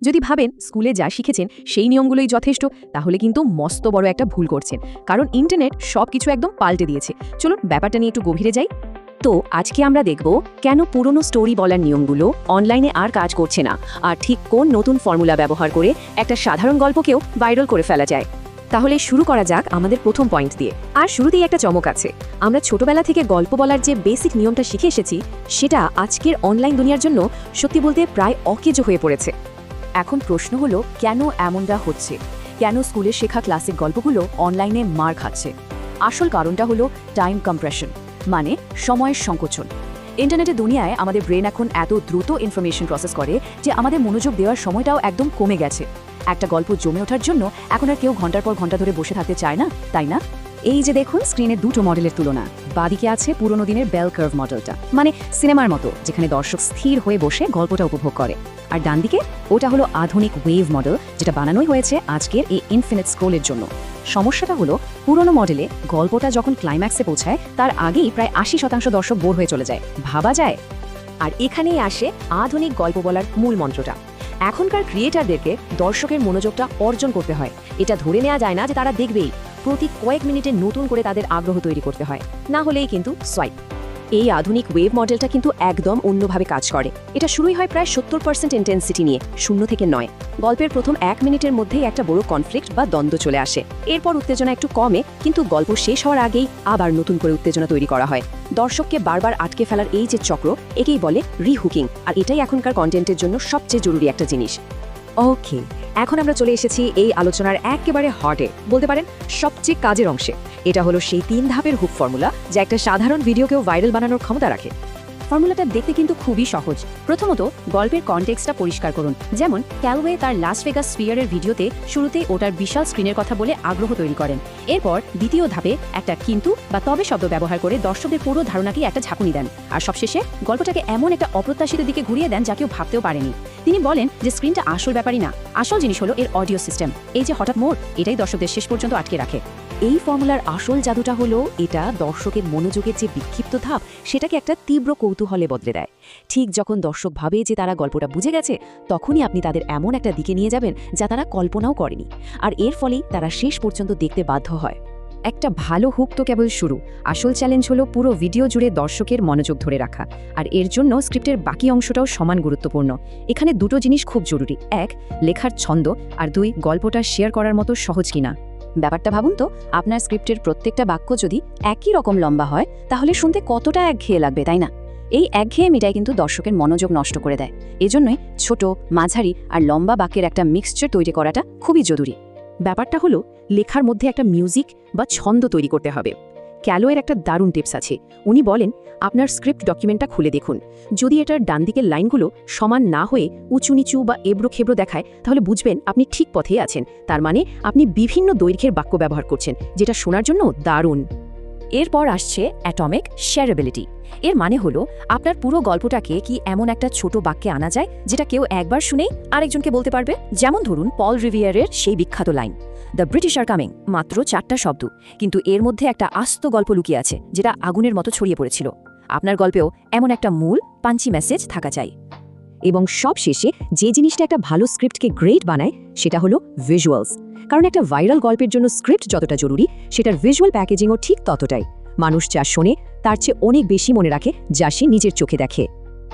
যদি ভাবেন স্কুলে যা শিখেছেন সেই নিয়মগুলোই যথেষ্ট, তাহলে কিন্তু মস্ত বড় একটা ভুল করছেন, কারণ ইন্টারনেট সবকিছু একদম পাল্টে দিয়েছে। চলুন ব্যাপারটা নিয়ে একটু গভীরে যাই। তো আজকে আমরা দেখব কেন পুরনো স্টোরি বলার নিয়মগুলো অনলাইনে আর কাজ করছে না, আর ঠিক কোন নতুন ফর্মুলা ব্যবহার করে একটা সাধারণ গল্পকেও ভাইরাল করে ফেলা যায়। তাহলে শুরু করা যাক আমাদের প্রথম পয়েন্ট দিয়ে। আর শুরুতেই একটা চমক আছে, আমরা ছোটবেলা থেকে গল্প বলার যে বেসিক নিয়মটা শিখে এসেছি সেটা আজকের অনলাইন দুনিয়ার জন্য সত্যি বলতে প্রায় অকেজো হয়ে পড়েছে। এখন প্রশ্ন হলো, কেন এমনটা হচ্ছে? কেন স্কুলে শেখা ক্লাসিক গল্পগুলো অনলাইনে মার খাচ্ছে? আসল কারণটা হলো টাইম কম্প্রেশন, মানে সময়ের সংকোচন। ইন্টারনেটের দুনিয়ায় আমাদের ব্রেন এখন এত দ্রুত ইনফরমেশন প্রসেস করে যে আমাদের মনোযোগ দেওয়ার সময়টাও একদম কমে গেছে। একটা গল্প জমে ওঠার জন্য এখন আর কেউ ঘন্টার পর ঘন্টা ধরে বসে থাকতে চায় না, তাই না? এই যে দেখুন স্ক্রিনে দুটো মডেলের তুলনা। বাদিকে আছে পুরোনো দিনের বেল কার্ভ মডেলটা, মানে সিনেমার মতো, যেখানে দর্শক স্থির হয়ে বসে গল্পটা উপভোগ করে। আর ডান দিকে ওটা হলো আধুনিক ওয়েভ মডেল, যেটা বানানোই হয়েছে আজকের এই ইনফিনিট স্ক্রোলের জন্য। সমস্যাটা হলো, পুরোনো মডেলে গল্পটা যখন ক্লাইম্যাক্সে পৌঁছায় তার আগেই প্রায় 80% দর্শক বোর হয়ে চলে যায়, ভাবা যায়? আর এখানেই আসে আধুনিক গল্প বলার মূল মন্ত্রটা। এখনকার ক্রিয়েটারদেরকে দর্শকের মনোযোগটা অর্জন করতে হয়। এটা ধরে নেওয়া যায় না যে তারা দেখবেই, প্রতি কয়েক মিনিটে নতুন করে তাদের আগ্রহ তৈরি করতে হয়, না হলেই কিন্তু সোয়াইপ। এই আধুনিক ওয়েভ মডেলটা কিন্তু একদম অন্যভাবে কাজ করে। এটা শুরুই হয় প্রায় 70% ইন্টেন্সিটি নিয়ে, 0 থেকে 9। গল্পের প্রথম 1 মিনিটের মধ্যেই একটা বড় কনফ্লিক্ট বা দ্বন্দ্ব চলে আসে। এরপর উত্তেজনা একটু কমে, কিন্তু গল্প শেষ হওয়ার আগেই আবার নতুন করে উত্তেজনা তৈরি করা হয়। দর্শককে বারবার আটকে ফেলার এই যে চক্র, একেই বলে রিহুকিং। আর এটাই এখনকার কন্টেন্টের জন্য সবচেয়ে জরুরি একটা জিনিস। ওকে, এখন আমরা চলে এসেছি এই আলোচনার একেবারে হার্টে, বলতে পারেন সবচেয়ে কাজের অংশে। এটা হলো সেই 3 ধাপের হুক ফর্মুলা, যা একটা সাধারণ ভিডিওকেও ভাইরাল বানানোর ক্ষমতা রাখে। ফর্মুলাটা দেখতে কিন্তু খুবই সহজ। প্রথমত, গল্পের কনটেক্সটটা পরিষ্কার করুন। যেমন ক্যালওয়ে তার লাস ভেগাস স্পিয়ারের ভিডিওতে শুরুতেই ওটার বিশাল স্ক্রিনের কথা বলে আগ্রহ তৈরি করেন। এরপর দ্বিতীয় ধাপে একটা কিন্তু বা তবে শব্দ ব্যবহার করে দর্শকদের পুরো ধারণাকেই একটা ঝাঁকুনি দেন। আর সবশেষে গল্পটাকে এমন একটা অপ্রত্যাশিত দিকে ঘুরিয়ে দেন যা কেউ ভাবতেও পারেনি। তিনি বলেন যে স্ক্রিনটা আসল ব্যাপারই না, আসল জিনিস হলো এর অডিও সিস্টেম। এই যে হঠাৎ মোড়, এটাই দর্শকদের শেষ পর্যন্ত আটকে রাখে। এই ফর্মুলার আসল জাদুটা হলো এটা দর্শকের মনোযোগের যে বিক্ষিপ্ত ধাপ, সেটাকে একটা তীব্র কৌতূহলে বদলে দেয়। ঠিক যখন দর্শক ভাবে যে তারা গল্পটা বুঝে গেছে, তখনই আপনি তাদের এমন একটা দিকে নিয়ে যাবেন যা তারা কল্পনাও করেনি। আর এর ফলেই তারা শেষ পর্যন্ত দেখতে বাধ্য হয়। একটা ভালো হুক তো কেবল শুরু, আসল চ্যালেঞ্জ হলো পুরো ভিডিও জুড়ে দর্শকের মনোযোগ ধরে রাখা। আর এর জন্য স্ক্রিপ্টের বাকি অংশটাও সমান গুরুত্বপূর্ণ। এখানে দুটো জিনিস খুব জরুরি: 1, লেখার ছন্দ, আর 2, গল্পটা শেয়ার করার মতো সহজ কিনা। ব্যাপারটা ভাবুন তো, আপনার স্ক্রিপ্টের প্রত্যেকটা বাক্য যদি একই রকম লম্বা হয়, তাহলে শুনতে কতটা একঘেয়ে লাগবে, তাই না? এই একঘেয়েমিটাই কিন্তু দর্শকের মনোযোগ নষ্ট করে দেয়। এজন্যই ছোট, মাঝারি আর লম্বা বাক্যের একটা মিক্সচার তৈরি করাটা খুবই জরুরি। ব্যাপারটা হলো, লেখার মধ্যে একটা মিউজিক বা ছন্দ তৈরি করতে হবে। ক্যালোয়ের একটা দারুণ টিপস আছে। উনি বলেন, আপনার স্ক্রিপ্ট ডকুমেন্টটা খুলে দেখুন। যদি এটার ডান দিকের লাইনগুলো সমান না হয়ে উঁচু নিচু বা এবড়ো খেবড়ো দেখায়, তাহলে বুঝবেন আপনি ঠিক পথেই আছেন। তার মানে আপনি বিভিন্ন দৈর্ঘ্যের বাক্য ব্যবহার করছেন, যেটা শোনার জন্য দারুণ। এরপর আসছে অ্যাটমিক শেয়ারেবিলিটি। এর মানে হলো, আপনার পুরো গল্পটাকে কি এমন একটা ছোট বাক্যে আনা যায় যেটা কেউ একবার শুনেই আরেকজনকে বলতে পারবে। যেমন ধরুন পল রিভিয়ারের সেই বিখ্যাত line, the British are coming, মাত্র 4টা শব্দ, কিন্তু এর মধ্যে একটা আস্ত গল্প লুকিয়ে আছে যেটা আগুনের মতো ছড়িয়ে পড়েছিল। আপনার গল্পেও এমন একটা মূল পাঞ্চি মেসেজ থাকা চাই। এবং সবশেষে যে জিনিসটা একটা ভালো স্ক্রিপ্টকে গ্রেট বানায়, সেটা হলো ভিজুয়ালস। কারণ একটা ভাইরাল গল্পের জন্য স্ক্রিপ্ট যতটা জরুরি, সেটার ভিজুয়াল প্যাকেজিংও ঠিক ততটাই। মানুষ যা শোনে তার চেয়ে অনেক বেশি মনে রাখে যা সে নিজের চোখে দেখে।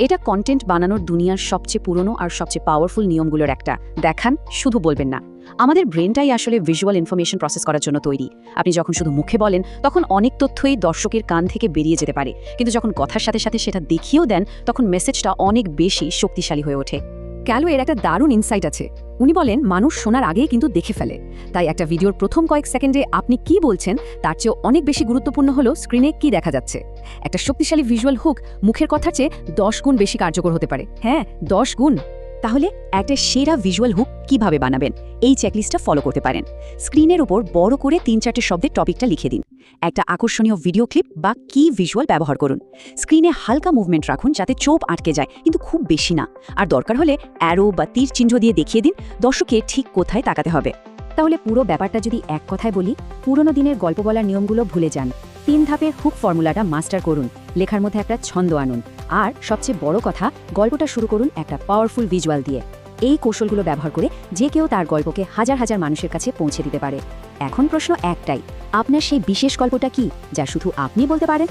এটা কন্টেন্ট বানানোর দুনিয়ার সবচেয়ে পুরনো আর সবচেয়ে পাওয়ারফুল নিয়মগুলোর একটা। দেখান, শুধু বলবেন না। আমাদের ব্রেনটাই আসলে ভিজুয়াল ইনফরমেশন প্রসেস করার জন্য তৈরি। আপনি যখন শুধু মুখে বলেন, তখন অনেক তথ্যই দর্শকের কান থেকে বেরিয়ে যেতে পারে, কিন্তু যখন কথার সাথে সাথে সেটা দেখিয়েও দেন, তখন মেসেজটা অনেক বেশি শক্তিশালী হয়ে ওঠে। ক্যালোয়ের একটা দারুণ ইনসাইট আছে। উনি বলেন, মানুষ শোনার আগেই কিন্তু দেখে ফেলে। তাই একটা ভিডিওর প্রথম কয়েক সেকেন্ডে আপনি কি বলছেন তার চেয়ে অনেক বেশি গুরুত্বপূর্ণ হলো স্ক্রিনে কি দেখা যাচ্ছে। একটা শক্তিশালী ভিজুয়াল হুক মুখের কথার চেয়ে 10 গুণ বেশি কার্যকর হতে পারে। হ্যাঁ, 10 গুণ। তাহলে একটা সেরা ভিজুয়াল হুক কিভাবে বানাবেন, এই চেকলিস্টটা ফলো করতে পারেন। স্ক্রিনের উপর বড় করে 3-4টে শব্দের টপিকটা লিখে দিন। একটা আকর্ষণীয় ভিডিও ক্লিপ বা কি ভিজুয়াল ব্যবহার করুন। স্ক্রিনে হালকা মুভমেন্ট রাখুন যাতে চোখ আটকে যায়, কিন্তু খুব বেশি না। আর দরকার হলে অ্যারো বা তীর চিহ্ন দিয়ে দেখিয়ে দিন দর্শকের ঠিক কোথায় তাকাতে হবে। তাহলে পুরো ব্যাপারটা যদি এক কথায় বলি, পুরনো দিনের গল্প বলার নিয়মগুলো ভুলে যান। 3 ধাপের হুক ফর্মুলাটা মাস্টার করুন। লেখার মধ্যে একটা ছন্দ আনুন। আর সবচেয়ে বড় কথা, গল্পটা শুরু করুন একটা পাওয়ারফুল ভিজুয়াল দিয়ে। এই কৌশলগুলো ব্যবহার করে যে কেউ তার গল্পকে হাজার হাজার মানুষের কাছে পৌঁছে দিতে পারে। এখন প্রশ্ন একটাই, আপনার সেই বিশেষ গল্পটা কি যা শুধু আপনি বলতে পারেন?